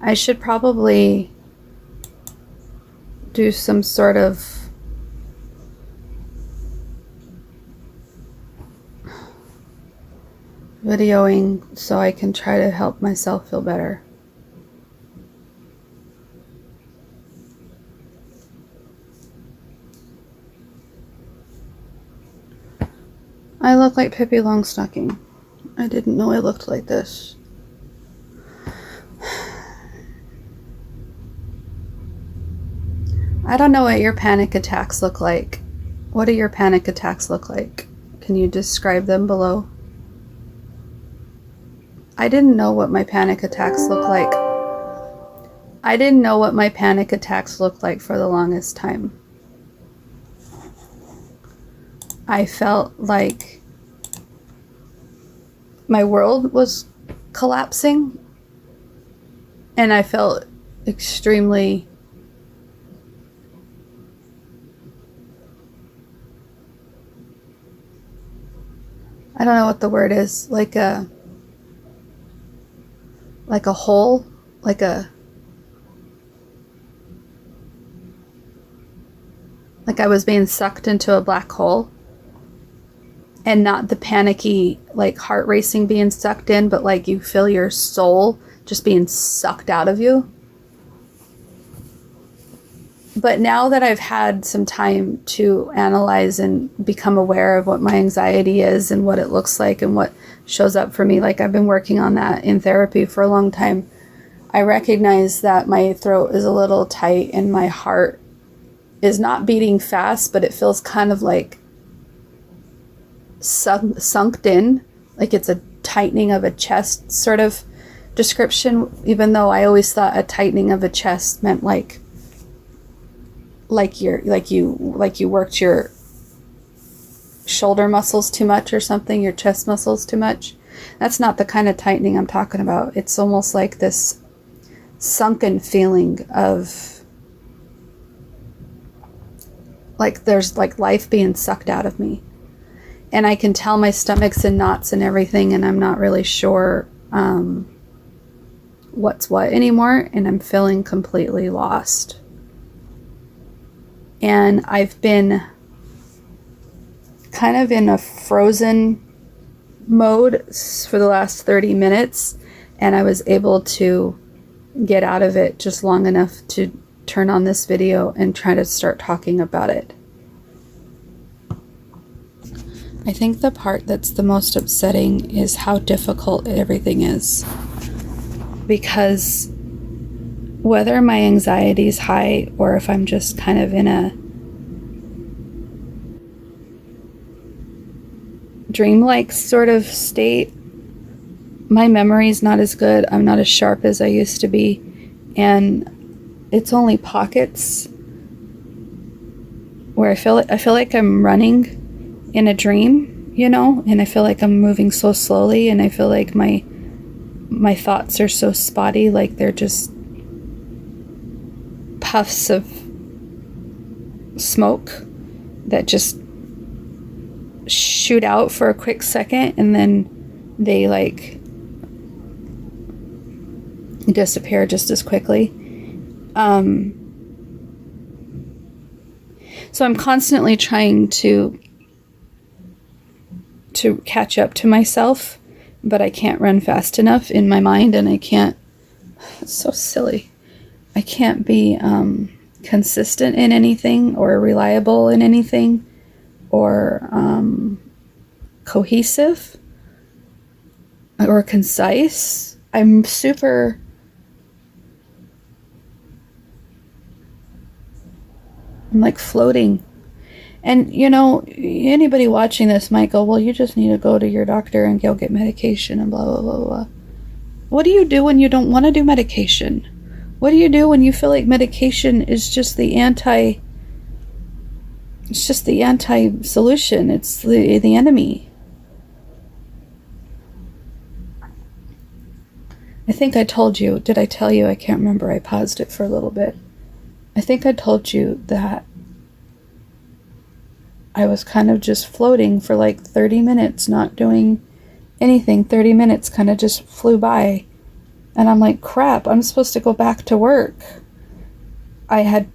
I should probably do some sort of videoing so I can try to help myself feel better. I look like Pippi Longstocking. I didn't know I looked like this. I don't know what your panic attacks look like. What do your panic attacks look like? Can you describe them below? I didn't know what my panic attacks look like. I didn't know what my panic attacks looked like for the longest time. I felt like my world was collapsing, and I felt extremely I don't know what the word is, like a hole, like I was being sucked into a black hole. And not the panicky, like heart racing being sucked in, but like you feel your soul just being sucked out of you. But now that I've had some time to analyze and become aware of what my anxiety is and what it looks like and what shows up for me, like I've been working on that in therapy for a long time, I recognize that my throat is a little tight and my heart is not beating fast, but it feels kind of like sunk in, like it's a tightening of a chest sort of description, even though I always thought a tightening of a chest meant like you worked your shoulder muscles too much or something, your chest muscles too much. That's not the kind of tightening I'm talking about. It's almost like this sunken feeling of like there's like life being sucked out of me. And I can tell my stomach's in knots and everything, and I'm not really sure what's what anymore, and I'm feeling completely lost. And I've been kind of in a frozen mode for the last 30 minutes, and I was able to get out of it just long enough to turn on this video and try to start talking about it. I think the part that's the most upsetting is how difficult everything is. Because whether my anxiety is high or if I'm just kind of in a dreamlike sort of state, my memory's not as good. I'm not as sharp as I used to be. And it's only pockets where I feel like I'm running in a dream, you know, and I feel like I'm moving so slowly, and I feel like my thoughts are so spotty, like they're just puffs of smoke that just shoot out for a quick second and then they like disappear just as quickly. So I'm constantly trying to catch up to myself, but I can't run fast enough in my mind, and I can't, it's so silly, I can't be consistent in anything or reliable in anything or cohesive or concise. I'm like floating. And, you know, anybody watching this might go, well, you just need to go to your doctor and go get medication and blah, blah, blah, blah. What do you do when you don't want to do medication? What do you do when you feel like medication is just the anti-solution? It's the enemy. I think I told you, did I tell you? I can't remember. I paused it for a little bit. I think I told you that I was kind of just floating for like 30 minutes, not doing anything. 30 minutes kind of just flew by. And I'm like, crap, I'm supposed to go back to work. I had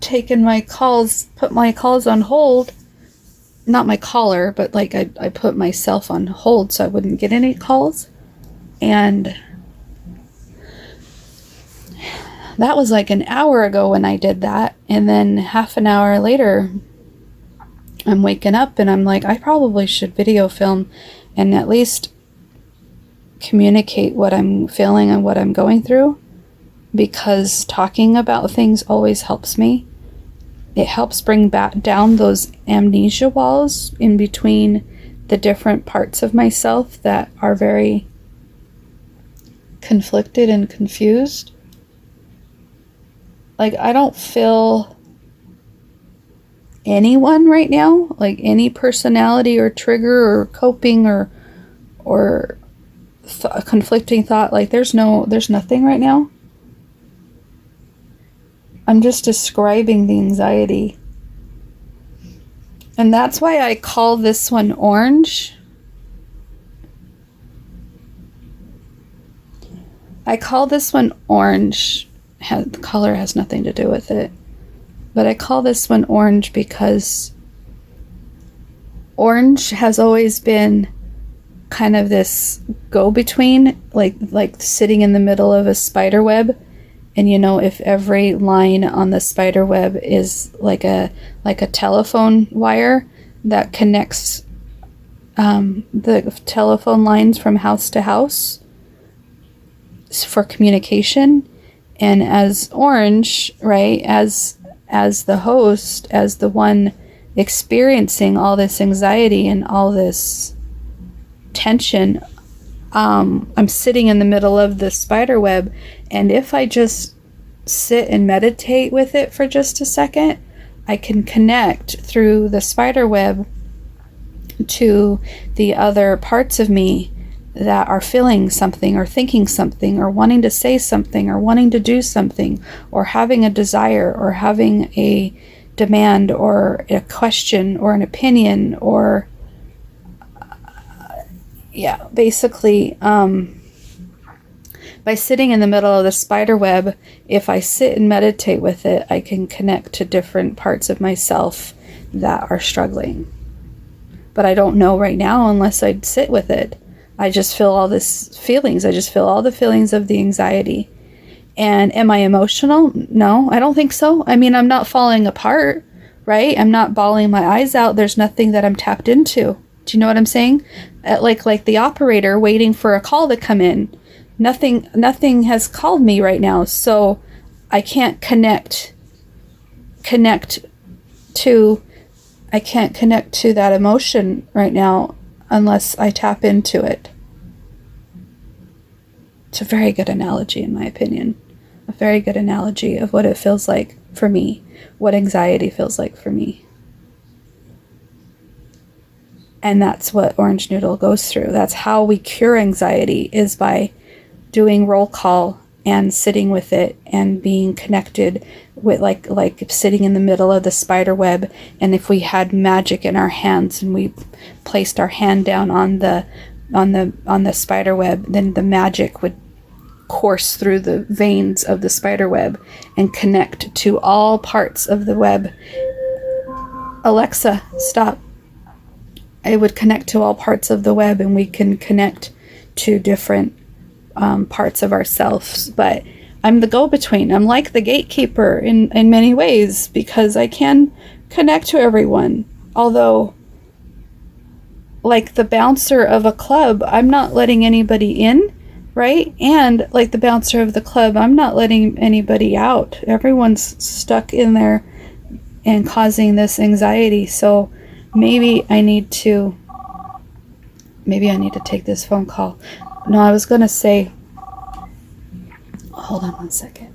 taken my calls, put my calls on hold. Not my caller, but like I put myself on hold so I wouldn't get any calls. And that was like an hour ago when I did that. And then half an hour later, I'm waking up and I'm like, I probably should video film and at least communicate what I'm feeling and what I'm going through, because talking about things always helps me. It helps bring back down those amnesia walls in between the different parts of myself that are very conflicted and confused. Like, I don't feel anyone right now, like any personality or trigger or coping or conflicting thought. Like, there's nothing right now. I'm just describing the anxiety. And that's why I call this one orange. I call this one orange. The color has nothing to do with it. But I call this one orange because orange has always been kind of this go-between, like sitting in the middle of a spider web. And you know, if every line on the spider web is like a telephone wire that connects the telephone lines from house to house for communication, and as orange, right, as the host, as the one experiencing all this anxiety and all this tension, I'm sitting in the middle of the spider web, and if I just sit and meditate with it for just a second, I can connect through the spider web to the other parts of me that are feeling something or thinking something or wanting to say something or wanting to do something or having a desire or having a demand or a question or an opinion or basically, by sitting in the middle of the spider web, if I sit and meditate with it, I can connect to different parts of myself that are struggling. But I don't know right now unless I sit with it. I just feel all these feelings. I just feel all the feelings of the anxiety. And am I emotional? No, I don't think so. I mean, I'm not falling apart, right? I'm not bawling my eyes out. There's nothing that I'm tapped into. Do you know what I'm saying? Like the operator waiting for a call to come in. Nothing has called me right now, so I can't connect to that emotion right now unless I tap into it. It's a very good analogy, in my opinion. A very good analogy of what it feels like for me, what anxiety feels like for me. And that's what Orange Noodle goes through. That's how we cure anxiety, is by doing roll call and sitting with it and being connected with like sitting in the middle of the spider web. And if we had magic in our hands and we placed our hand down on the spider web, then the magic would course through the veins of the spider web and connect to all parts of the web. Alexa, stop. It would connect to all parts of the web, and we can connect to different parts of ourselves. But I'm the go-between. I'm like the gatekeeper in many ways, because I can connect to everyone. Although, like the bouncer of a club, I'm not letting anybody in, right? And like the bouncer of the club, I'm not letting anybody out. Everyone's stuck in there and causing this anxiety. So maybe I need to take this phone call. No, I was going to say, hold on one second.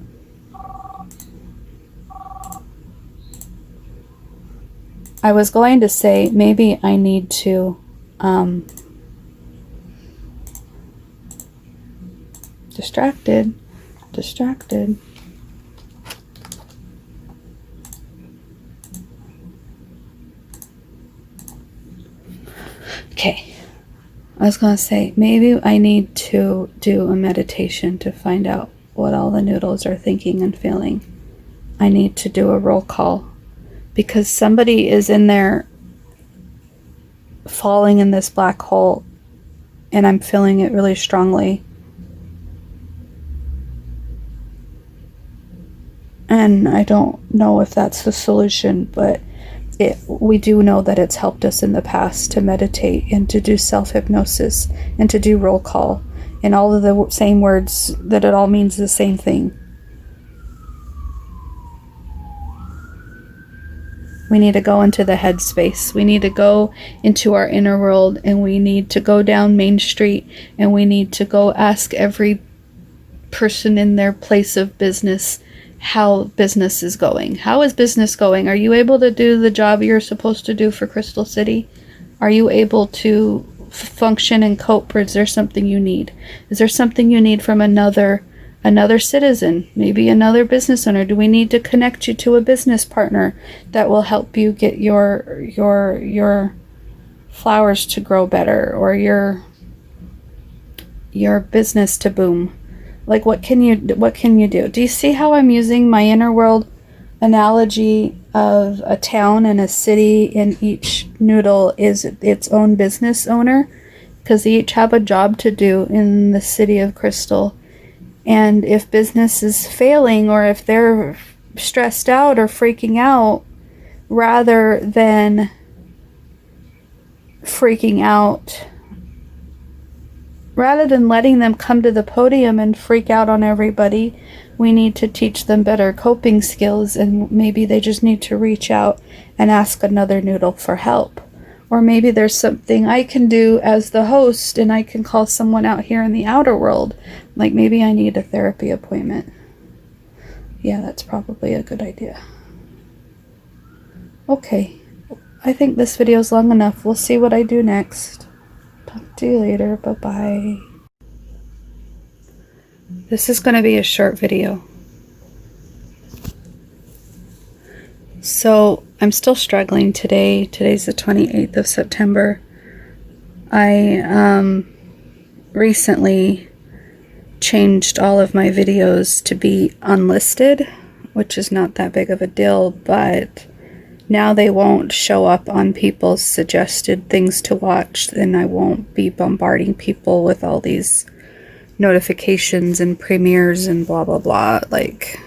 I was going to say maybe I need to distracted. Okay. I was going to say, maybe I need to do a meditation to find out what all the noodles are thinking and feeling. I need to do a roll call because somebody is in there falling in this black hole and I'm feeling it really strongly. And I don't know if that's the solution, but we do know that it's helped us in the past to meditate and to do self-hypnosis and to do roll call and all of the same words, that it all means the same thing. We need to go into the headspace. We need to go into our inner world, and we need to go down Main Street, and we need to go ask every person in their place of business how business is going. How is business going? Are you able to do the job you're supposed to do for Crystal City? Are you able to function and cope, or is there something you need? Is there something you need from another citizen, maybe another business owner? Do we need to connect you to a business partner that will help you get your flowers to grow better, or your business to boom? Like, what can you do? Do you see how I'm using my inner world analogy of a town and a city, and each noodle is its own business owner, because they each have a job to do in the city of Crystal. And if business is failing, or if they're stressed out or freaking out, rather than letting them come to the podium and freak out on everybody, we need to teach them better coping skills, and maybe they just need to reach out and ask another noodle for help. Or maybe there's something I can do as the host, and I can call someone out here in the outer world. Like, maybe I need a therapy appointment. Yeah, that's probably a good idea. Okay, I think this video is long enough. We'll see what I do next. Talk to you later. Bye-bye. This is going to be a short video. So, I'm still struggling today. Today's the 28th of September. I recently changed all of my videos to be unlisted, which is not that big of a deal, but now they won't show up on people's suggested things to watch, and I won't be bombarding people with all these notifications and premieres and blah blah blah. Like,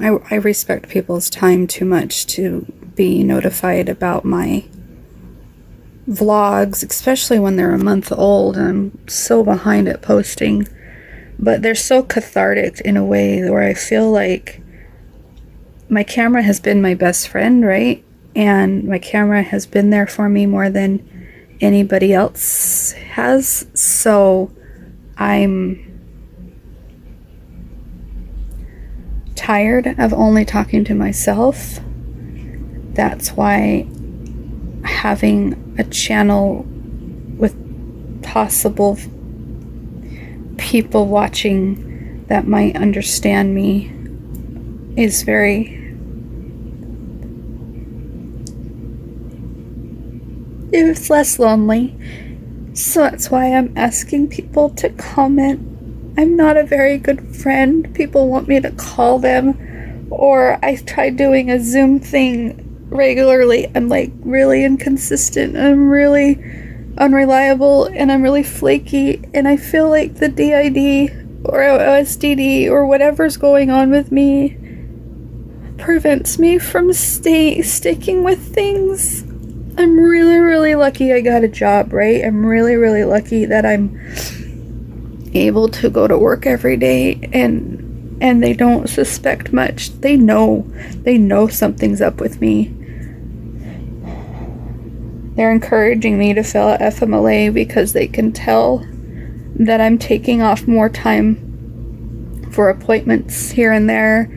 I respect people's time too much to be notified about my vlogs, especially when they're a month old and I'm so behind at posting. But they're so cathartic in a way where I feel like my camera has been my best friend, right? And my camera has been there for me more than anybody else has. So I'm tired of only talking to myself. That's why having a channel with possible people watching that might understand me is it's less lonely. So that's why I'm asking people to comment. I'm not a very good friend. People want me to call them, or I tried doing a Zoom thing regularly. I'm like really inconsistent. I'm really unreliable, and I'm really flaky, and I feel like the d.i.d. or OSDD or whatever's going on with me prevents me from sticking with things. I'm really, really lucky I got a job, right? I'm really, really lucky that I'm able to go to work every day, and they don't suspect much. They know something's up with me. They're encouraging me to fill out FMLA because they can tell that I'm taking off more time for appointments here and there,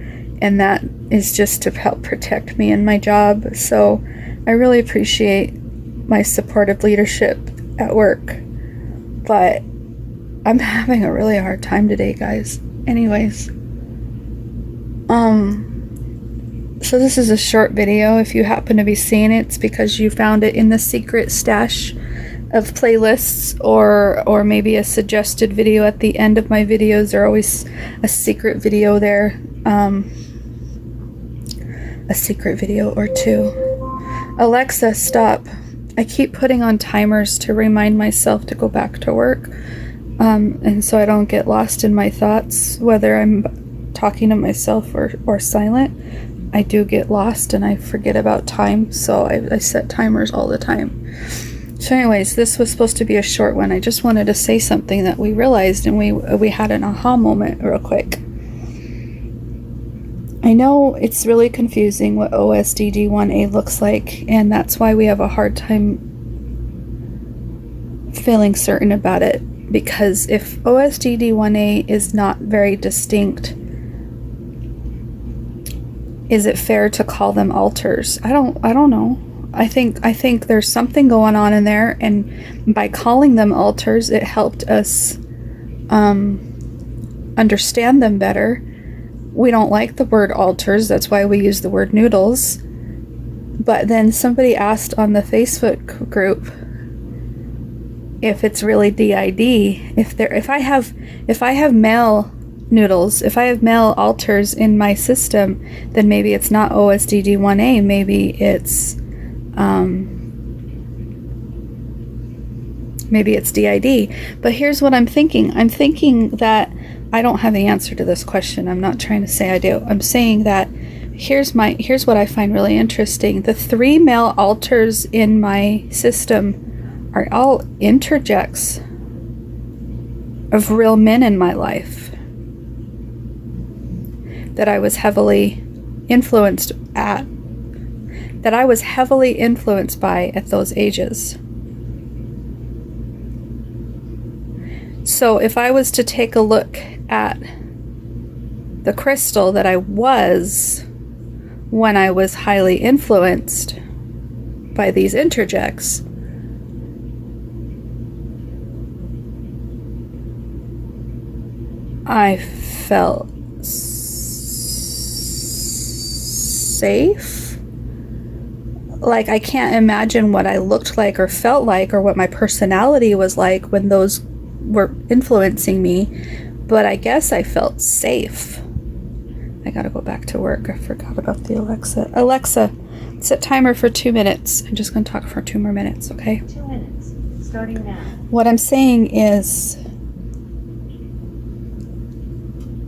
and that is just to help protect me in my job. So I really appreciate my supportive leadership at work, but I'm having a really hard time today, guys. Anyways, so this is a short video. If you happen to be seeing it, it's because you found it in the secret stash of playlists, or maybe a suggested video at the end of my videos. There's always a secret video there, a secret video or two. Alexa, stop. I keep putting on timers to remind myself to go back to work, and so I don't get lost in my thoughts, whether I'm talking to myself or silent. I do get lost and I forget about time, so I set timers all the time. So anyways, this was supposed to be a short one. I just wanted to say something that we realized, and we had an aha moment real quick. I know it's really confusing what OSDD1A looks like, and that's why we have a hard time feeling certain about it, because if OSDD1A is not very distinct, is it fair to call them alters? I don't know. I think there's something going on in there, and by calling them alters, it helped us understand them better. We don't like the word alters, that's why we use the word noodles. But then somebody asked on the Facebook group if it's really d.i.d. If I have male noodles, if I have male alters in my system, then maybe it's not OSDD1A, maybe it's d.i.d. But here's what I'm thinking. I'm thinking that I don't have the answer to this question. I'm not trying to say I do. I'm saying that here's what I find really interesting. The 3 male alters in my system are all interjects of real men in my life that I was heavily influenced by at those ages. So if I was to take a look at the crystal that I was when I was highly influenced by these interjects, I felt safe. Like, I can't imagine what I looked like or felt like or what my personality was like when those were influencing me, but I guess I felt safe. I gotta go back to work. I forgot about the Alexa. Alexa, set timer for 2 minutes. I'm just gonna talk for 2 more minutes, okay? 2 minutes, starting now. What I'm saying is,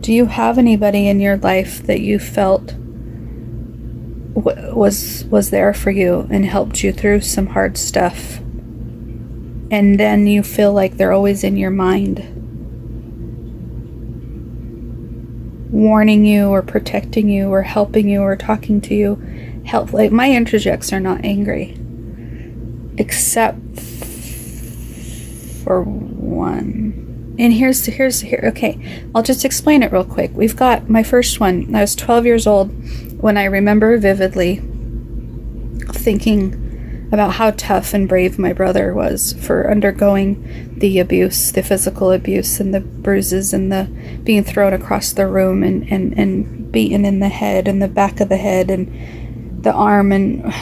do you have anybody in your life that you felt was there for you and helped you through some hard stuff, and then you feel like they're always in your mind, warning you or protecting you or helping you or talking to you? Like, my interjects are not angry, except for one. And here, okay, I'll just explain it real quick. We've got my first one. I was 12 years old when I remember vividly thinking about how tough and brave my brother was for undergoing the abuse, the physical abuse and the bruises and the being thrown across the room and beaten in the head and the back of the head and the arm. And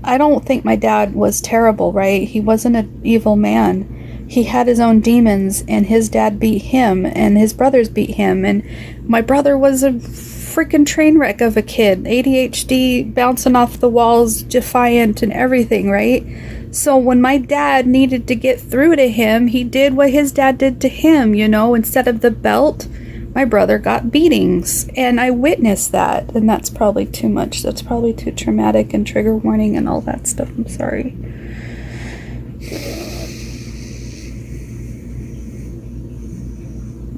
I don't think my dad was terrible, right? He wasn't an evil man. He had his own demons, and his dad beat him, and his brothers beat him, and my brother was a freaking train wreck of a kid. ADHD, bouncing off the walls, defiant and everything, right? So when my dad needed to get through to him, he did what his dad did to him, you know. Instead of the belt, my brother got beatings, and I witnessed that, and that's probably too much. That's probably too traumatic and trigger warning and all that stuff. I'm sorry.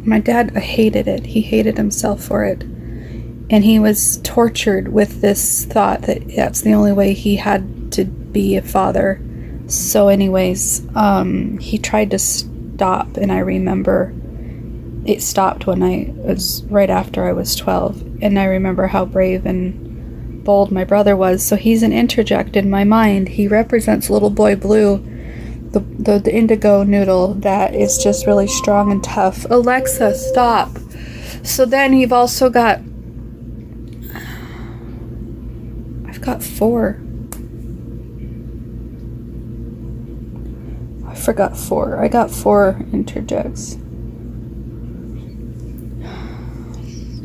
My dad hated it. He hated himself for it. And he was tortured with this thought that that's the only way he had to be a father. So anyways, he tried to stop, and I remember it stopped when I was right after I was 12. And I remember how brave and bold my brother was. So he's an interject in my mind. He represents Little Boy Blue, the indigo noodle that is just really strong and tough. Alexa, stop. So then you've also got, I've got 4. forgot 4. I got 4 interjects.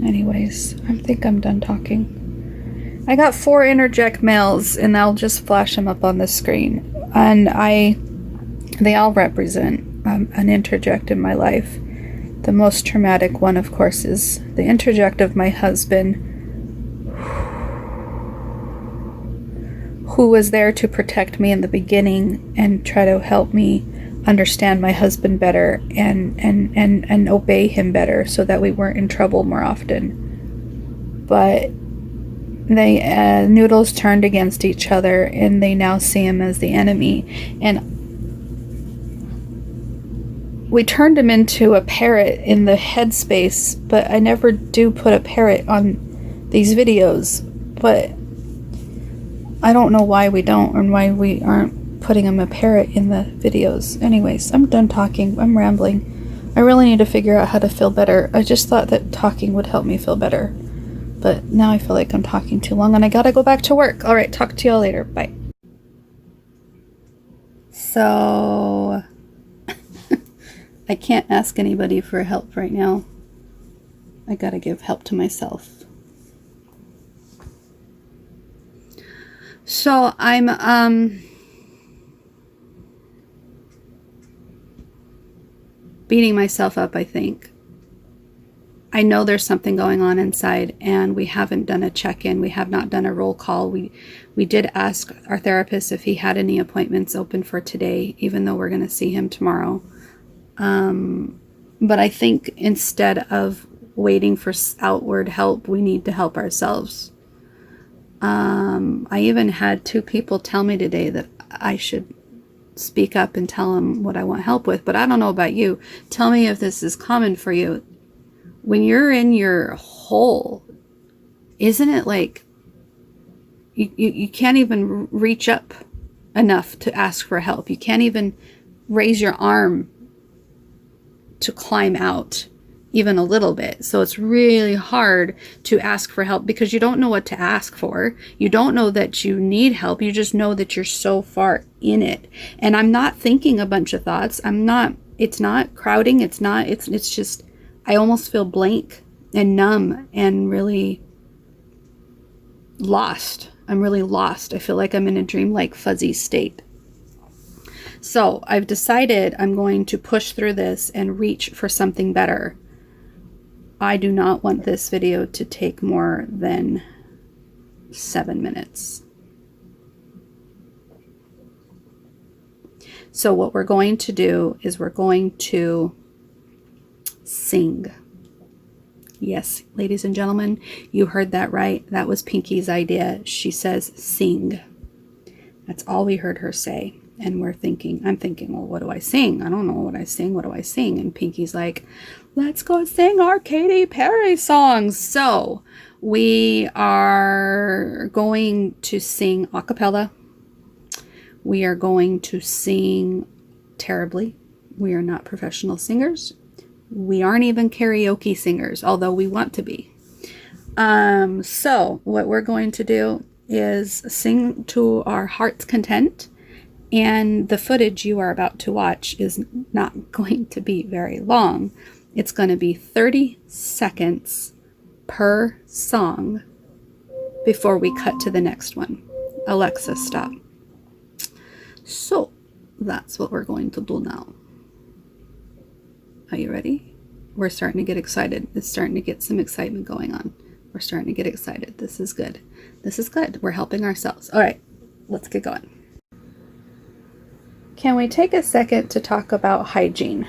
Anyways, I think I'm done talking. I got 4 interject mails, and I'll just flash them up on the screen. And they all represent an interject in my life. The most traumatic one, of course, is the interject of my husband, who was there to protect me in the beginning and try to help me understand my husband better and obey him better so that we weren't in trouble more often. But they noodles turned against each other, and they now see him as the enemy. And we turned him into a parrot in the headspace, but I never do put a parrot on these videos. But I don't know why we don't, and why we aren't putting him a parrot in the videos. Anyways, I'm done talking. I'm rambling. I really need to figure out how to feel better. I just thought that talking would help me feel better. But now I feel like I'm talking too long, and I gotta go back to work. All right, talk to y'all later. Bye. So I can't ask anybody for help right now. I gotta give help to myself. So I'm beating myself up, I think. I know there's something going on inside, and we haven't done a check-in. We have not done a roll call. We did ask our therapist if he had any appointments open for today, even though we're going to see him tomorrow. But I think instead of waiting for outward help, we need to help ourselves. I even had 2 people tell me today that I should speak up and tell them what I want help with, but I don't know about you. Tell me if this is common for you. When you're in your hole, isn't it like you can't even reach up enough to ask for help? You can't even raise your arm to climb out even a little bit. So it's really hard to ask for help because you don't know what to ask for. You don't know that you need help. You just know that you're so far in it. And I'm not thinking a bunch of thoughts. It's not crowding. It's just, I almost feel blank and numb and really lost. I'm really lost. I feel like I'm in a dreamlike fuzzy state. So I've decided I'm going to push through this and reach for something better. I do not want this video to take more than 7 minutes. So what we're going to do is we're going to sing. Yes, ladies and gentlemen, you heard that right. That was Pinky's idea. She says sing. That's all we heard her say. And I'm thinking, well, what do I sing? I don't know what I sing. What do I sing? And Pinky's like, let's go sing our Katy Perry songs. So we are going to sing a cappella. We are going to sing terribly. We are not professional singers. We aren't even karaoke singers, although we want to be. So what we're going to do is sing to our heart's content. And the footage you are about to watch is not going to be very long. It's going to be 30 seconds per song before we cut to the next one. Alexa, stop. So that's what we're going to do now. Are you ready? We're starting to get excited. It's starting to get some excitement going on. We're starting to get excited. This is good. This is good. We're helping ourselves. All right, let's get going. Can we take a second to talk about hygiene?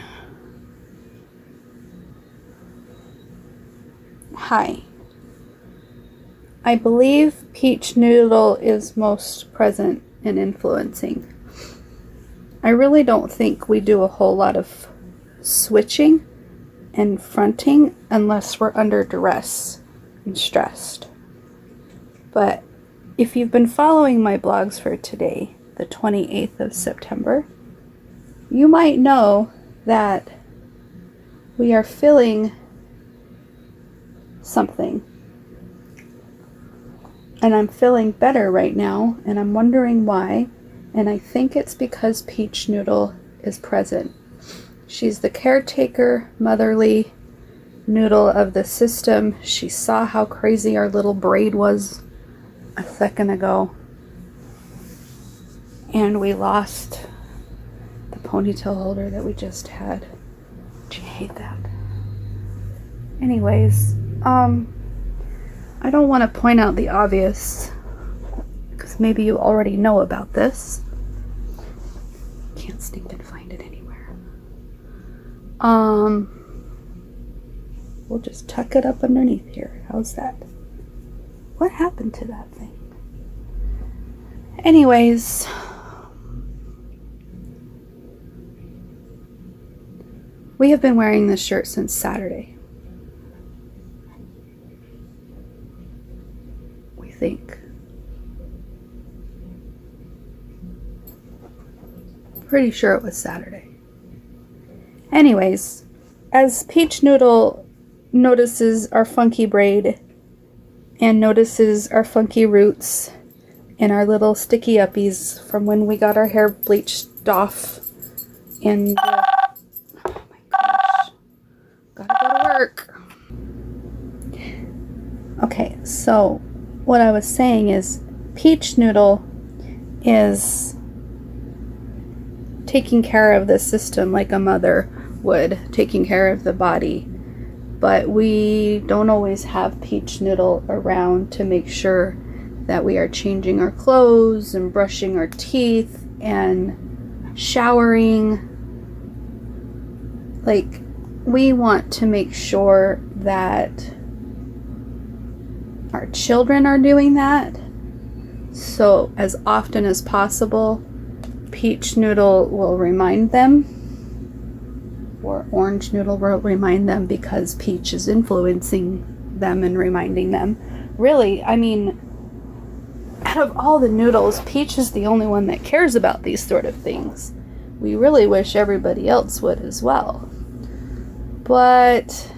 Hi. I believe peach noodle is most present and influencing. I really don't think we do a whole lot of switching and fronting unless we're under duress and stressed. But if you've been following my blogs for today, the 28th of September, you might know that we are feeling something. And I'm feeling better right now, and I'm wondering why. And I think it's because peach noodle is present. She's the caretaker, motherly noodle of the system. She saw how crazy our little braid was a second ago. And we lost the ponytail holder that we just had. Do you hate that? Anyways, I don't want to point out the obvious, because maybe you already know about this. Can't stinking find it anywhere. We'll just tuck it up underneath here. How's that? What happened to that thing? Anyways, we have been wearing this shirt since Saturday. We think. Pretty sure it was Saturday. Anyways, as Peach Noodle notices our funky braid and notices our funky roots and our little sticky uppies from when we got our hair bleached off and oh my gosh, gotta go to work. Okay, so what I was saying is Peach Noodle is taking care of the system like a mother would, taking care of the body. But we don't always have Peach Noodle around to make sure that we are changing our clothes and brushing our teeth and showering. Like, we want to make sure that our children are doing that. So as often as possible, Peach Noodle will remind them, or Orange Noodle will remind them, because Peach is influencing them and reminding them. Really, I mean, out of all the noodles, Peach is the only one that cares about these sort of things. We really wish everybody else would as well. But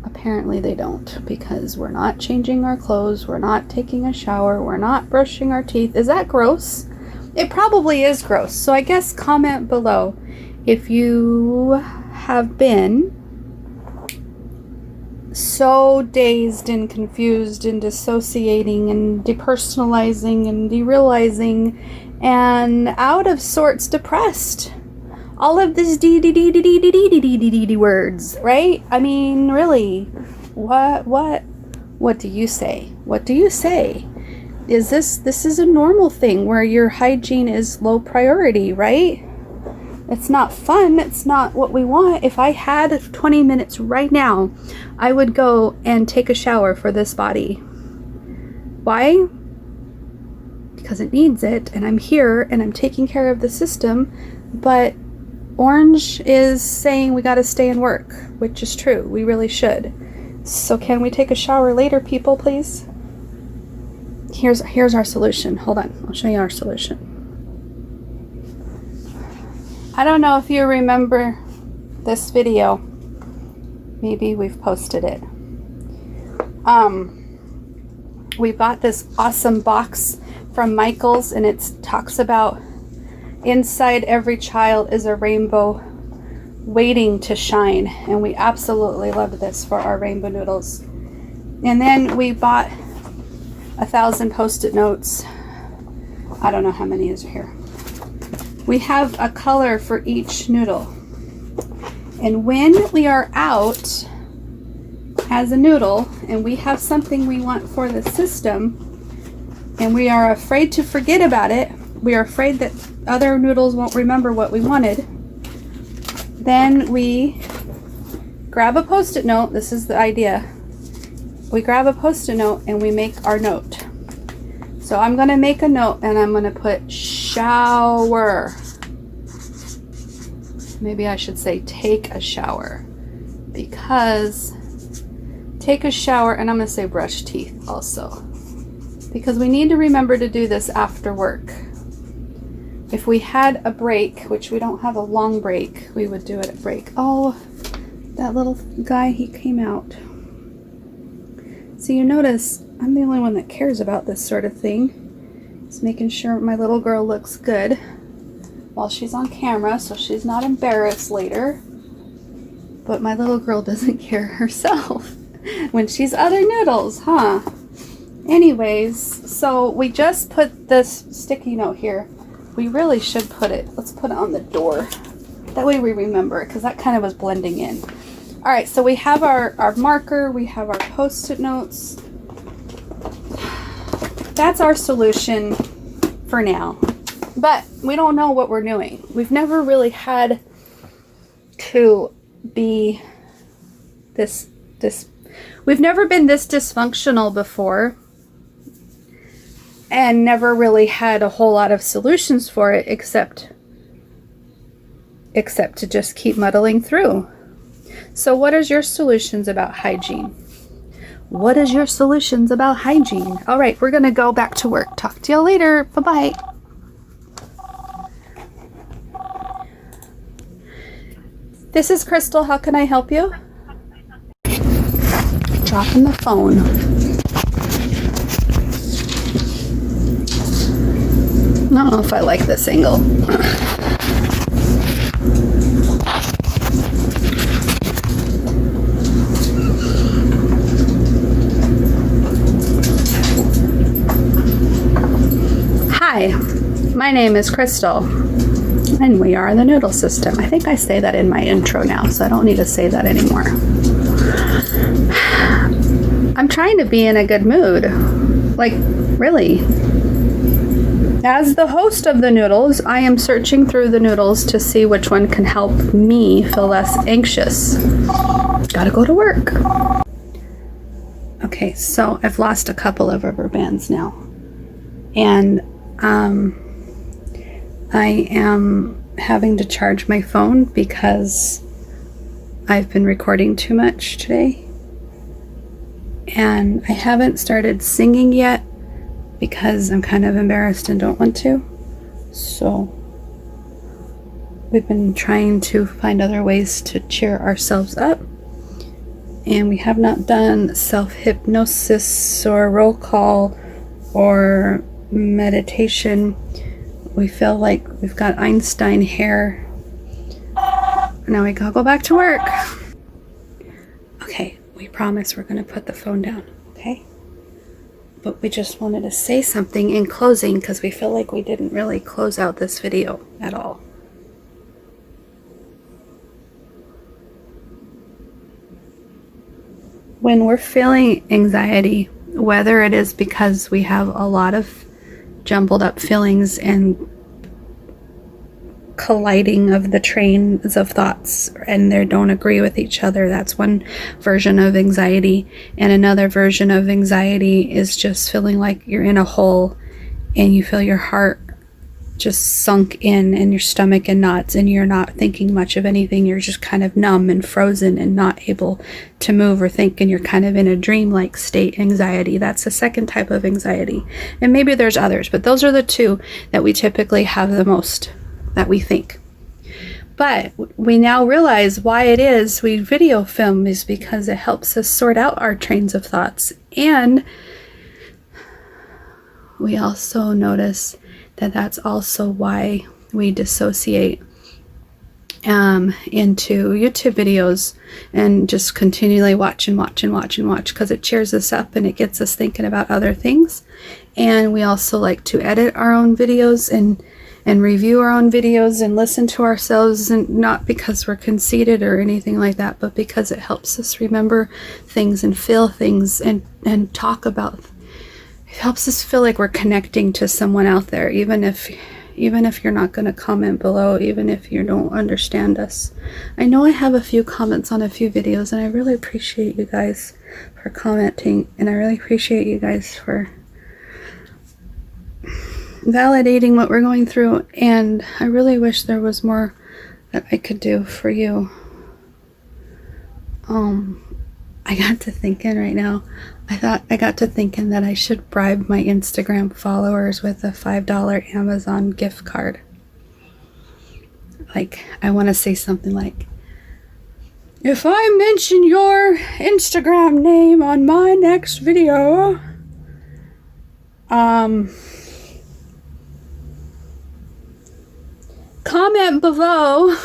apparently they don't, because we're not changing our clothes, we're not taking a shower, we're not brushing our teeth. Is that gross? It probably is gross. So I guess comment below if you have been so dazed and confused and dissociating and depersonalizing and derealizing and out of sorts depressed. All of this d words, right? I mean, really, what do you say? What do you say? This is a normal thing where your hygiene is low priority, right? It's not fun. It's not what we want. If I had 20 minutes right now, I would go and take a shower for this body. Why? Because it needs it, and I'm here, and I'm taking care of the system, but Orange is saying we got to stay and work, which is true. We really should. So can we take a shower later, people, please? Here's our solution. Hold on. I'll show you our solution. I don't know if you remember this video. Maybe we've posted it. We bought this awesome box from Michael's, and it talks about inside every child is a rainbow waiting to shine, and we absolutely loved this for our rainbow noodles. And then we bought 1,000 post-it notes. I don't know how many is here. We have a color for each noodle, and when we are out as a noodle and we have something we want for the system and we are afraid to forget about it, we are afraid that other noodles won't remember what we wanted, then we grab a post-it note. This is the idea. We grab a post-it note and we make our note. So I'm going to make a note and I'm going to put shower. Maybe I should say take a shower, because take a shower, and I'm going to say brush teeth also, because we need to remember to do this after work. If we had a break, which we don't have a long break, we would do it at break. Oh, that little guy, he came out. So you notice I'm the only one that cares about this sort of thing. Just making sure my little girl looks good. while she's on camera so she's not embarrassed later. But my little girl doesn't care herself when she's other noodles, huh? Anyways, so we just put this sticky note here. We really should put it, let's put it on the door. That way we remember it, because that kind of was blending in. All right, so we have our marker, we have our Post-it notes. That's our solution for now. But we don't know what we're doing. We've never really had to be we've never been this dysfunctional before, and never really had a whole lot of solutions for it except to just keep muddling through. So what is your solutions about hygiene? What is your solutions about hygiene? All right, we're gonna go back to work. Talk to you later. Bye-bye. This is Crystal. How can I help you? Dropping the phone. I don't know if I like this angle. Hi, my name is Crystal, and we are the Noodle System. I think I say that in my intro now, so I don't need to say that anymore. I'm trying to be in a good mood. Like, really. As the host of the noodles, I am searching through the noodles to see which one can help me feel less anxious. Gotta go to work. Okay, so I've lost a couple of rubber bands now. And I am having to charge my phone because I've been recording too much today. And I haven't started singing yet because I'm kind of embarrassed and don't want to. So we've been trying to find other ways to cheer ourselves up. And we have not done self-hypnosis or roll call or meditation. We feel like we've got Einstein hair. Now we gotta go back to work. Okay, we promise we're gonna put the phone down, okay? But we just wanted to say something in closing because we feel like we didn't really close out this video at all. When we're feeling anxiety, whether it is because we have a lot of jumbled up feelings and colliding of the trains of thoughts and they don't agree with each other, that's one version of anxiety. And another version of anxiety is just feeling like you're in a hole and you feel your heart just sunk in and your stomach in knots and you're not thinking much of anything. You're just kind of numb and frozen and not able to move or think, and you're kind of in a dreamlike state anxiety. That's the second type of anxiety. And maybe there's others, but those are the two that we typically have the most that we think. But we now realize why it is we video film is because it helps us sort out our trains of thoughts. And we also notice that that's also why we dissociate into YouTube videos and just continually watch because it cheers us up and it gets us thinking about other things. And we also like to edit our own videos and review our own videos and listen to ourselves, and not because we're conceited or anything like that, but because it helps us remember things and feel things and talk about. It helps us feel like we're connecting to someone out there, even if you're not going to comment below, even if you don't understand us. I know I have a few comments on a few videos, and I really appreciate you guys for commenting, and I really appreciate you guys for validating what we're going through, and I really wish there was more that I could do for you. I got to thinking right now, I got to thinking that I should bribe my Instagram followers with a $5 Amazon gift card. Like, I want to say something like, if I mention your Instagram name on my next video, comment below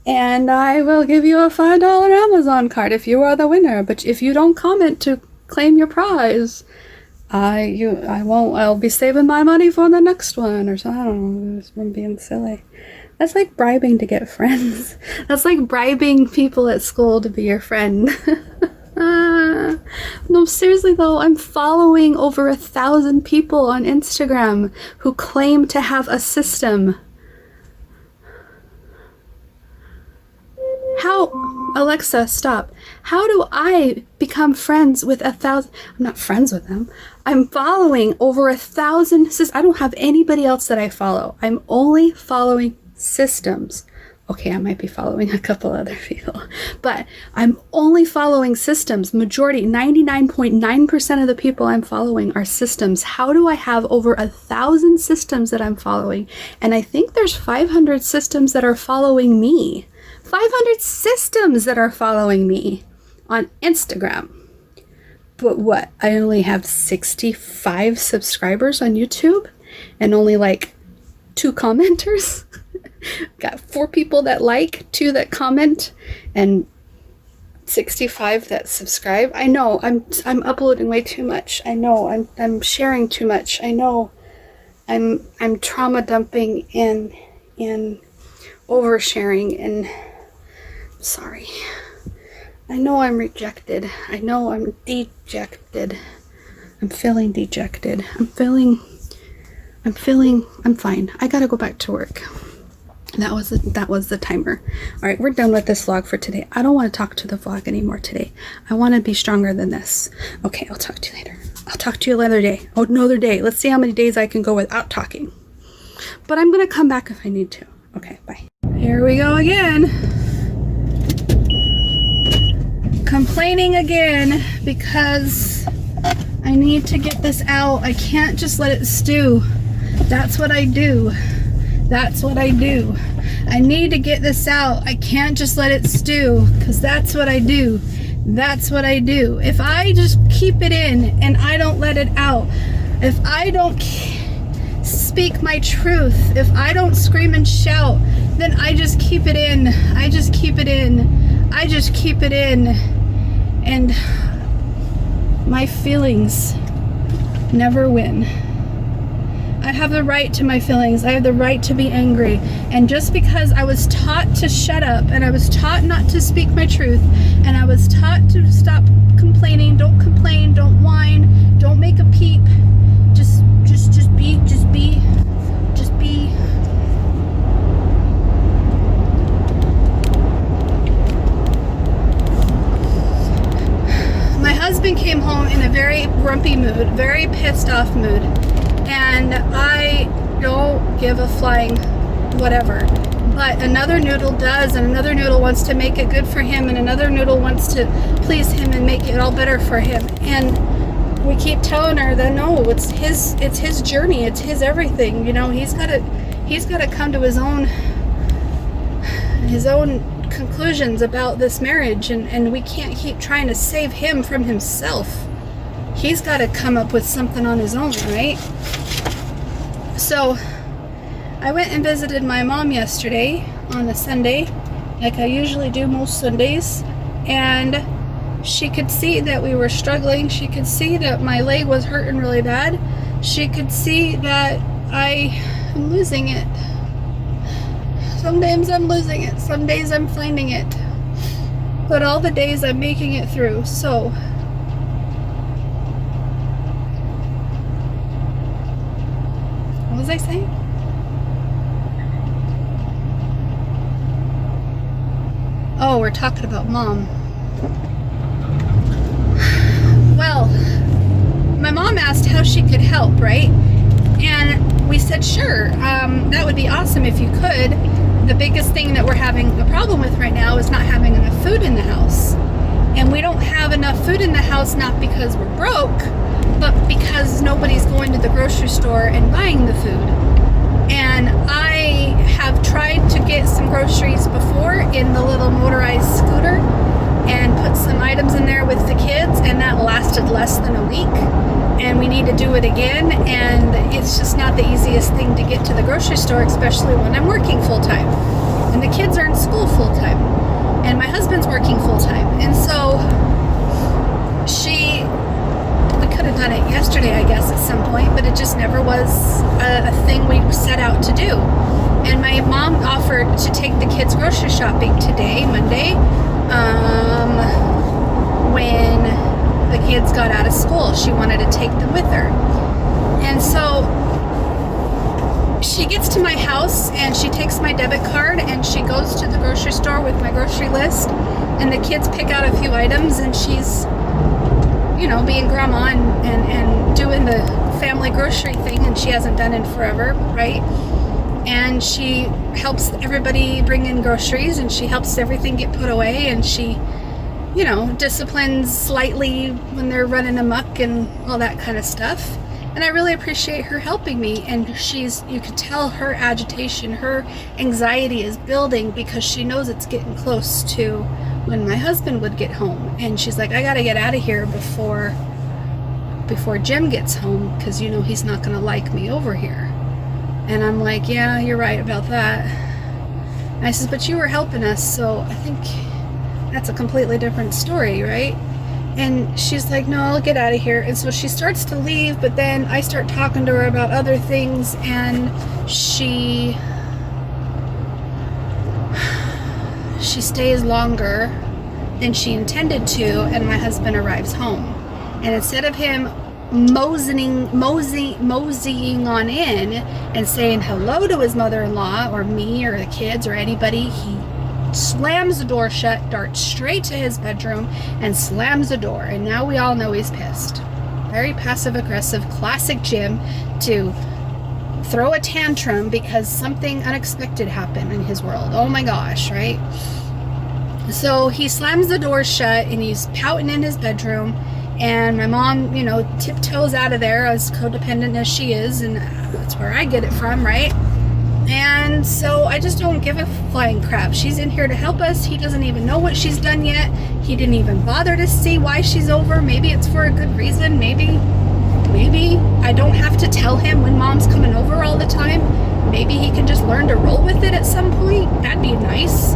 and I will give you a $5 Amazon card if you are the winner. But if you don't comment to claim your prize, I'll be saving my money for the next one, or something. I don't know, I'm being silly. That's like bribing to get friends. That's like bribing people at school to be your friend. No, seriously though, I'm following over 1,000 people on Instagram who claim to have a system. How, Alexa, stop. How do I become friends with 1,000? I'm not friends with them. I'm following over 1,000. I don't have anybody else that I follow. I'm only following systems. Okay, I might be following a couple other people, but I'm only following systems. Majority, 99.9% of the people I'm following are systems. How do I have over 1,000 systems that I'm following? And I think there's 500 systems that are following me. 500 systems that are following me on Instagram. But what? I only have 65 subscribers on YouTube and only like 2 commenters. Got 4 people that like, 2 that comment, and 65 that subscribe. I know I'm uploading way too much. I know I'm sharing too much. I know I'm trauma dumping and oversharing, and sorry. I know I'm rejected. I know I'm dejected. I'm feeling dejected. I'm fine. I gotta go back to work. That was the timer. All right, we're done with this vlog for today. I don't want to talk to the vlog anymore today. I want to be stronger than this. Okay, I'll talk to you later. I'll talk to you another day. Oh, another day. Let's see how many days I can go without talking. But I'm going to come back if I need to. Okay, bye. Here we go again. Complaining again because I need to get this out. I can't just let it stew. That's what I do. That's what I do. I need to get this out. I can't just let it stew, because that's what I do. That's what I do. If I just keep it in and I don't let it out, if I don't speak my truth, if I don't scream and shout, then I just keep it in. I just keep it in. I just keep it in. And my feelings never win. I have the right to my feelings. I have the right to be angry. And just because I was taught to shut up, and I was taught not to speak my truth, and I was taught to stop complaining, don't complain, don't whine, don't make a peep, just be. My husband came home in a very grumpy mood, very pissed off mood. And I don't give a flying whatever. But another noodle does, and another noodle wants to make it good for him, and another noodle wants to please him and make it all better for him. And we keep telling her that no, it's his journey, it's his everything. You know, he's gotta come to his own conclusions about this marriage, and we can't keep trying to save him from himself. He's got to come up with something on his own, right? So I went and visited my mom yesterday on a Sunday, like I usually do most Sundays, and she could see that we were struggling. She could see that my leg was hurting really bad. She could see that I am losing it. Some days I'm losing it, some days I'm finding it, but all the days I'm making it through. So what was I saying? Oh, we're talking about mom. Well, my mom asked how she could help, right? And we said, sure, that would be awesome if you could. The biggest thing that we're having a problem with right now is not having enough food in the house. And we don't have enough food in the house, not because we're broke, but because nobody's going to the grocery store and buying the food. And I have tried to get some groceries before in the little motorized scooter, and put some items in there with the kids, and that lasted less than a week. And we need to do it again, and it's just not the easiest thing to get to the grocery store, especially when I'm working full-time and the kids are in school full-time and my husband's working full-time. And so we could have done it yesterday, I guess, at some point, but it just never was a thing we set out to do. And my mom offered to take the kids grocery shopping today, Monday, when the kids got out of school. She wanted to take them with her. And so she gets to my house and she takes my debit card and she goes to the grocery store with my grocery list, and the kids pick out a few items, and she's, being grandma and doing the family grocery thing, and she hasn't done it forever, right? And she helps everybody bring in groceries, and she helps everything get put away, and she disciplines slightly when they're running amok and all that kind of stuff. And I really appreciate her helping me. And you could tell her agitation, her anxiety is building, because she knows it's getting close to when my husband would get home. And she's like, I gotta get out of here before Jim gets home, because he's not gonna like me over here. And I'm like, yeah, you're right about that. And I says, but you were helping us, so I think that's a completely different story, right? And she's like, no, I'll get out of here. And so she starts to leave, but then I start talking to her about other things, and she stays longer than she intended to, and my husband arrives home. And instead of him moseying on in and saying hello to his mother-in-law or me or the kids or anybody, he slams the door shut, darts straight to his bedroom, and slams the door. And now we all know he's pissed. Very passive-aggressive, classic Jim, to throw a tantrum because something unexpected happened in his world. Oh my gosh, right? So he slams the door shut and he's pouting in his bedroom, and my mom, tiptoes out of there, as codependent as she is, and that's where I get it from, right? And so I just don't give a flying crap. She's in here to help us. He doesn't even know what she's done yet. He didn't even bother to see why she's over. Maybe it's for a good reason. Maybe I don't have to tell him when mom's coming over all the time. Maybe he can just learn to roll with it at some point. That'd be nice.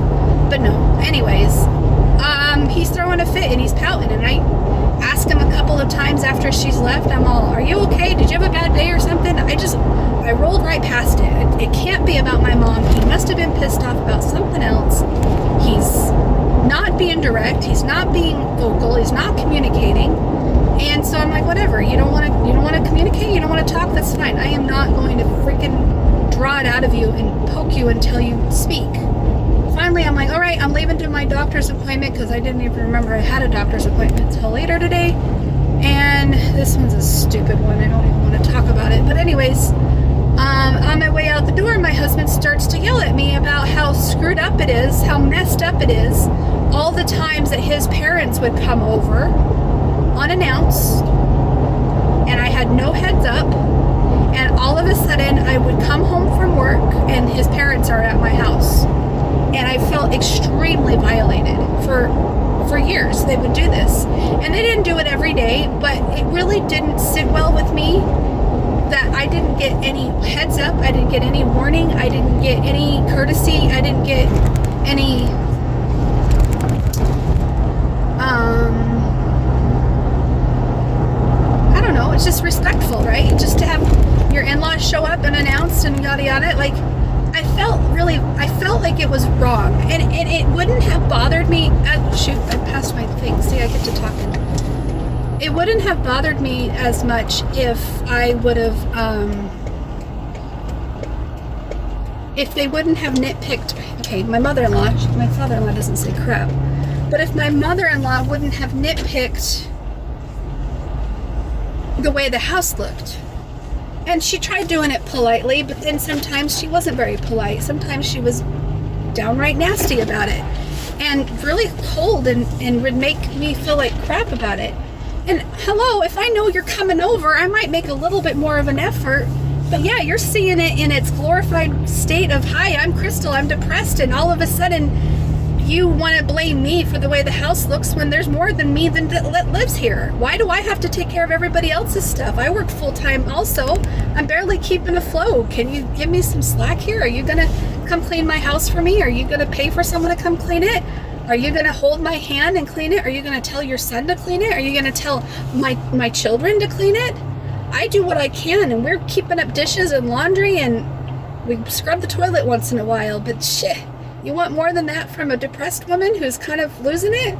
But no. Anyways, he's throwing a fit and he's pouting, and I ask him a couple of times after she's left, I'm all, are you okay? Did you have a bad day or something? I rolled right past it. It can't be about my mom. He must have been pissed off about something else. He's not being direct. He's not being vocal. He's not communicating. And so I'm like, whatever. You don't want to communicate? You don't want to talk? That's fine. I am not going to freaking draw it out of you and poke you until you speak. Finally, I'm like, all right, I'm leaving to my doctor's appointment, because I didn't even remember I had a doctor's appointment until later today. And this one's a stupid one. I don't even want to talk about it. But anyways, on my way out the door, my husband starts to yell at me about how screwed up it is, how messed up it is, all the times that his parents would come over unannounced, and I had no heads up, and all of a sudden I would come home from work and his parents are at my house, and I felt extremely violated. For years they would do this, and they didn't do it every day, but it really didn't sit well with me that I didn't get any heads up, I didn't get any warning, I didn't get any courtesy, I didn't get any I don't know, it's just respectful, right? Just to have your in-laws show up unannounced and yada yada. Like, I felt like it was wrong, and it wouldn't have bothered me. Shoot, I passed my thing. See, I get to talking. It wouldn't have bothered me as much if I would have, if they wouldn't have nitpicked. Okay, my father-in-law doesn't say crap, but if my mother-in-law wouldn't have nitpicked the way the house looked. And she tried doing it politely, but then sometimes she wasn't very polite. Sometimes she was downright nasty about it, and really cold, and would make me feel like crap about it. And hello, if I know you're coming over, I might make a little bit more of an effort. But yeah, you're seeing it in its glorified state of, hi, I'm Crystal, I'm depressed, and all of a sudden you want to blame me for the way the house looks when there's more than me that lives here? Why do I have to take care of everybody else's stuff? I work full-time also. I'm barely keeping afloat. Can you give me some slack here? Are you going to come clean my house for me? Are you going to pay for someone to come clean it? Are you going to hold my hand and clean it? Are you going to tell your son to clean it? Are you going to tell my children to clean it? I do what I can, and we're keeping up dishes and laundry, and we scrub the toilet once in a while, but shit. You want more than that from a depressed woman who's kind of losing it?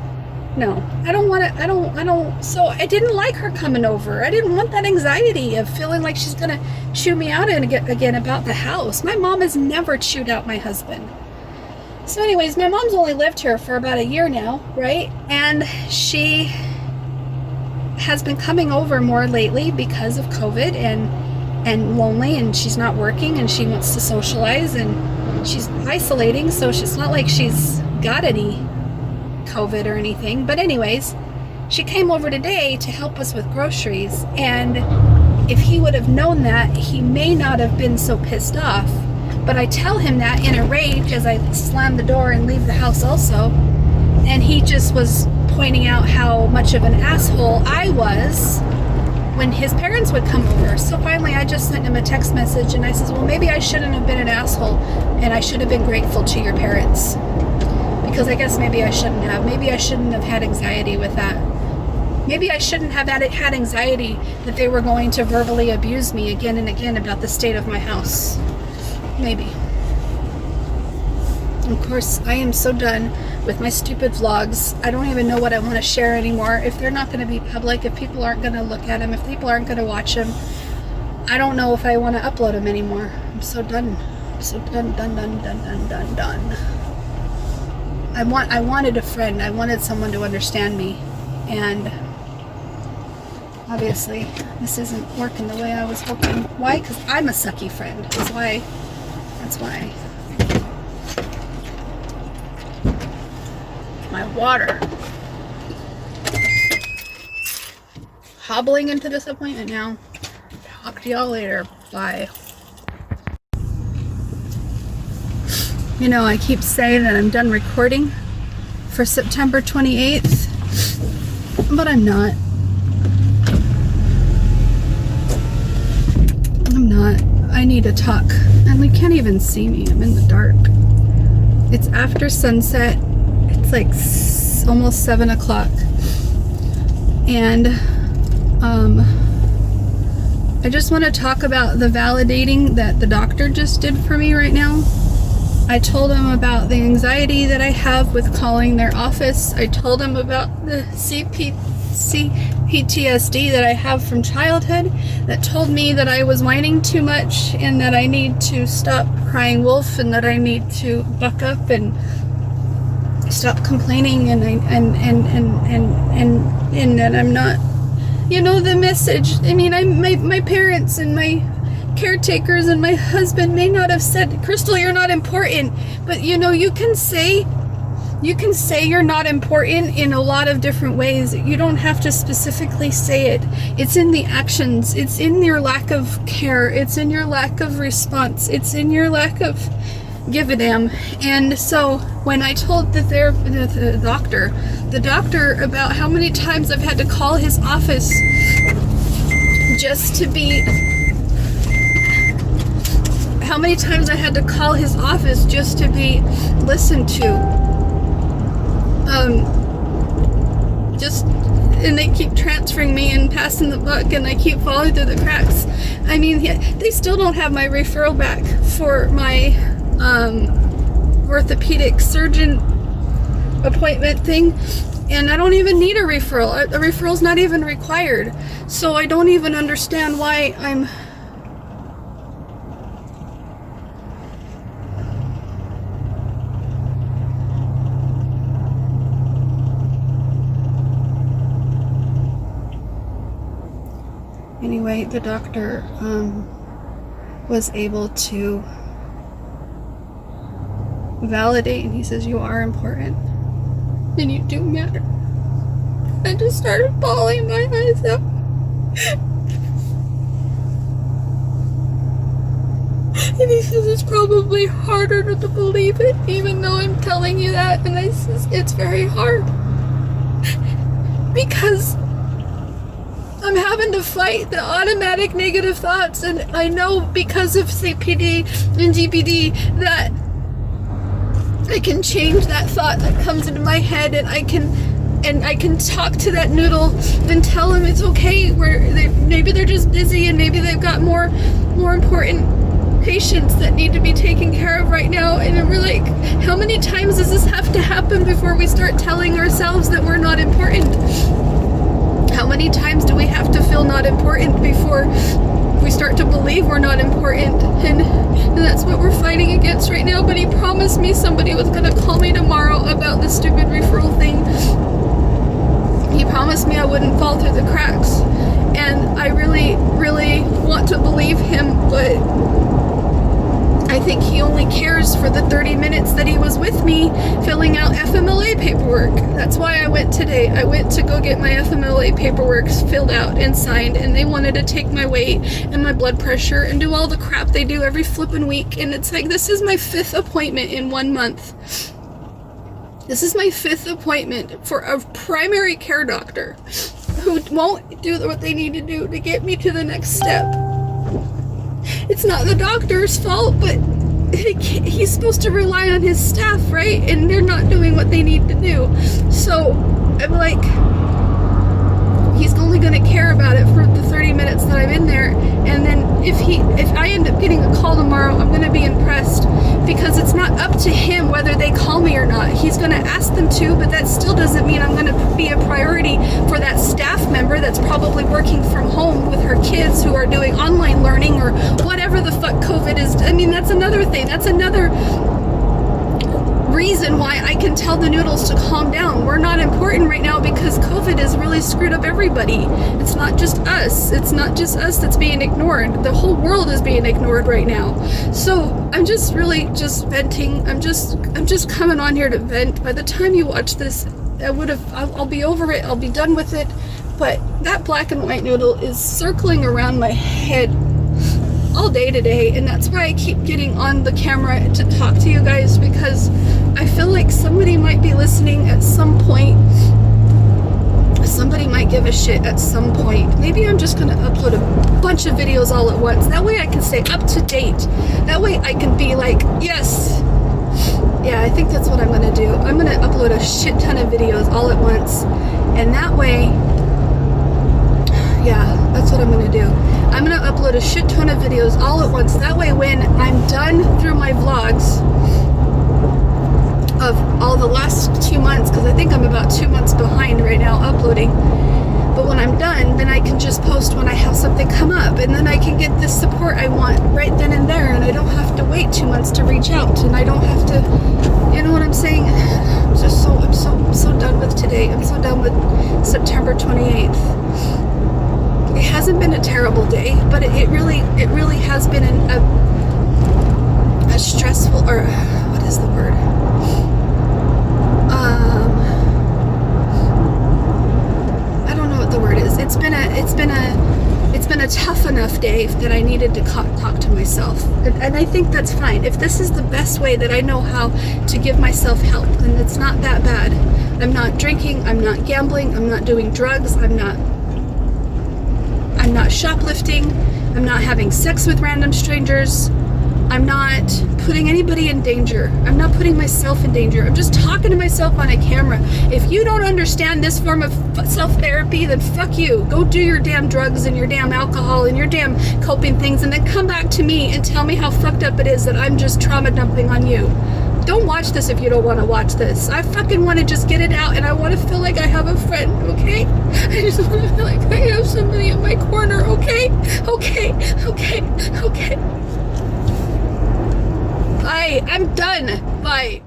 No, I don't want to, so I didn't like her coming over. I didn't want that anxiety of feeling like she's going to chew me out again about the house. My mom has never chewed out my husband. So anyways, my mom's only lived here for about a year now, right? And she has been coming over more lately because of COVID and lonely, and she's not working, and she wants to socialize, and she's isolating, so it's not like she's got any COVID or anything. But anyways, she came over today to help us with groceries, and if he would have known that, he may not have been so pissed off. But I tell him that in a rage as I slam the door and leave the house also, and he just was pointing out how much of an asshole I was when his parents would come over. So finally I just sent him a text message, and I says, well, maybe I shouldn't have been an asshole, and I should have been grateful to your parents, because I guess maybe I shouldn't have. Maybe I shouldn't have had anxiety with that. Maybe I shouldn't have had anxiety that they were going to verbally abuse me again and again about the state of my house. Maybe. Of course, I am so done with my stupid vlogs. I don't even know what I want to share anymore. If they're not going to be public, if people aren't going to look at them, if people aren't going to watch them, I don't know if I want to upload them anymore. I'm so done. I'm so done. I wanted a friend. I wanted someone to understand me. And obviously, this isn't working the way I was hoping. Why? Because I'm a sucky friend. That's why. My water. Hobbling into disappointment now. Talk to y'all later. Bye. You know, I keep saying that I'm done recording for September 28th, but I'm not. I'm not. I need to talk. And you can't even see me. I'm in the dark. It's after sunset. It's like almost 7 o'clock. And I just want to talk about the validating that the doctor just did for me right now. I told him about the anxiety that I have with calling their office. I told him about the c-ptsd that I have from childhood that told me that I was whining too much and that I need to stop crying wolf and that I need to buck up and stop complaining and that I'm not, you know, the message. I mean, my parents and my caretakers and my husband may not have said, Crystal, you're not important, but you know, you can say you're not important in a lot of different ways. You don't have to specifically say it. It's in the actions. It's in your lack of care. It's in your lack of response. It's in your lack of give a damn. And so when I told the doctor about how many times I've had to call his office just to be listened to, and they keep transferring me and passing the buck, and I keep falling through the cracks. I mean, they still don't have my referral back for my orthopedic surgeon appointment thing, and I don't even need a referral. A referral's not even required, so I don't even understand why I'm anyway. The doctor was able to validate, and he says, you are important and you do matter. I just started bawling my eyes out. And he says it's probably harder to believe it, even though I'm telling you that. And I says it's very hard because I'm having to fight the automatic negative thoughts, and I know because of c-ptsd and d.i.d that I can change that thought that comes into my head, and I can talk to that noodle and tell him it's okay. Maybe they're just busy, and maybe they've got more important patients that need to be taken care of right now. And we're like, how many times does this have to happen before we start telling ourselves that we're not important? How many times do we have to feel not important before we start to believe we're not important? And that's what we're fighting against right now. But he promised me somebody was going to call me tomorrow about the stupid referral thing. He promised me I wouldn't fall through the cracks. And I really, really want to believe him, but I think he only cares for the 30 minutes that he was with me filling out FMLA paperwork. That's why I went today. I went to go get my FMLA paperwork filled out and signed, and they wanted to take my weight and my blood pressure and do all the crap they do every flippin' week. And it's like, this is my 5th appointment in 1 month. This is my 5th appointment for a primary care doctor who won't do what they need to do to get me to the next step. It's not the doctor's fault, but he's supposed to rely on his staff, right? And they're not doing what they need to do. So I'm like, he's only going to care about it for the 30 minutes that I'm in there. And then if I end up getting a call tomorrow, I'm going to be impressed, because it's not up to him whether they call me or not. He's going to ask them to, but that still doesn't mean I'm going to be a priority for that staff member that's probably working from home with her kids who are doing online learning or whatever the fuck COVID is. I mean, that's another thing. That's another reason why I can tell the noodles to calm down. We're not important right now because COVID has really screwed up everybody. It's not just us. It's not just us that's being ignored. The whole world is being ignored right now. So I'm just really just venting. I'm just coming on here to vent. By the time you watch this, I'll be over it. I'll be done with it. But that black and white noodle is circling around my head all day today, and that's why I keep getting on the camera to talk to you guys, because I feel like somebody might be listening at some point. Somebody might give a shit at some point. Maybe I'm just gonna upload a bunch of videos all at once. That way I can stay up to date. That way I can be like, yes. Yeah, I think that's what I'm gonna do. I'm gonna upload a shit ton of videos all at once, and that way, yeah, that's what I'm gonna do. I'm gonna upload a shit ton of videos all at once. That way when I'm done through my vlogs of all the last 2 months, because I think I'm about 2 months behind right now uploading, but when I'm done, then I can just post when I have something come up, and then I can get the support I want right then and there, and I don't have to wait 2 months to reach out, and I don't have to, you know what I'm saying? I'm so done with today. I'm so done with September 28th. It hasn't been a terrible day, but it really has been a stressful, or what is the word? I don't know what the word is. It's been a tough enough day that I needed to talk to myself, and I think that's fine. If this is the best way that I know how to give myself help, then it's not that bad. I'm not drinking. I'm not gambling. I'm not doing drugs. I'm not shoplifting. I'm not having sex with random strangers. I'm not putting anybody in danger. I'm not putting myself in danger. I'm just talking to myself on a camera. If you don't understand this form of self-therapy, then fuck you. Go do your damn drugs and your damn alcohol and your damn coping things, and then come back to me and tell me how fucked up it is that I'm just trauma dumping on you. Don't watch this if you don't want to watch this. I fucking want to just get it out, and I want to feel like I have a friend, okay? I just want to feel like I have somebody in my corner, okay? Okay. I'm done. Bye.